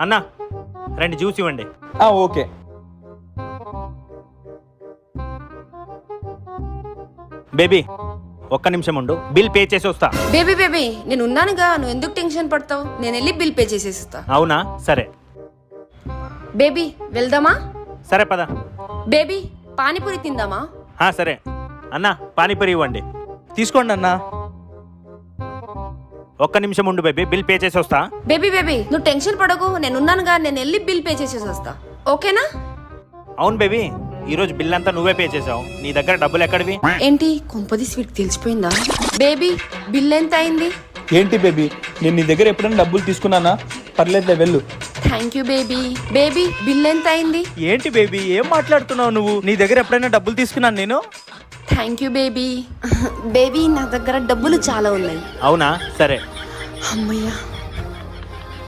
అన్నా 2 జ్యూస్ ఇవ్వండి. Okay. Baby ఒక్క నిమిషం ఉండు, బిల్ పే చేసి వస్తా. బేబీ బేబీ నేను ఉన్నానుగా, నువ్వు ఎందుకు టెన్షన్ పడతావు? నేను వెళ్ళి బిల్ పే చేసేస్తా. అవునా, సరే. బేబీ వెళ్దామా? సరే పద. బేబీ పానీపూరి తిందామా? సరే. అన్నా పానీపూరి ఇవ్వండి. తీసుకోండి అన్నా. ఒక్క నిమిషం ఉండు బేబీ, బిల్ పే చేసి వస్తా. బేబీ బేబీ నువ్వు టెన్షన్ పడకు, నేను ఉన్నానుగా, నేను వెళ్ళి బిల్ పే చేసేసి వస్తా. ఓకేనా? అవును బేబీ, ఈరోజు బిల్ అంతా నువ్వే పే చేసావు. నీ దగ్గర డబ్బులు ఎక్కడివి? ఏంటి కొంపది స్వీట్ తెలిసిపోయిందా? బేబీ బిల్ ఎంత అయింది? ఏంటి బేబీ, నేను నీ దగ్గర ఎప్పుడైనా డబ్బులు తీసుకున్నానా? పర్లేదులే, వెళ్ళు. Thank you baby. Baby bill ఎంత అయింది? ఏంటి బేబీ, ఏం మాట్లాడుతున్నావు నువ్వు? నీ దగ్గర ఎప్పుడైనా డబ్బులు తీసుకున్నాను నేను? Thank you baby. బేబీ నా దగ్గర డబ్బులు చాలా ఉన్నాయి. అవునా, సరే. అమ్మయ్యా.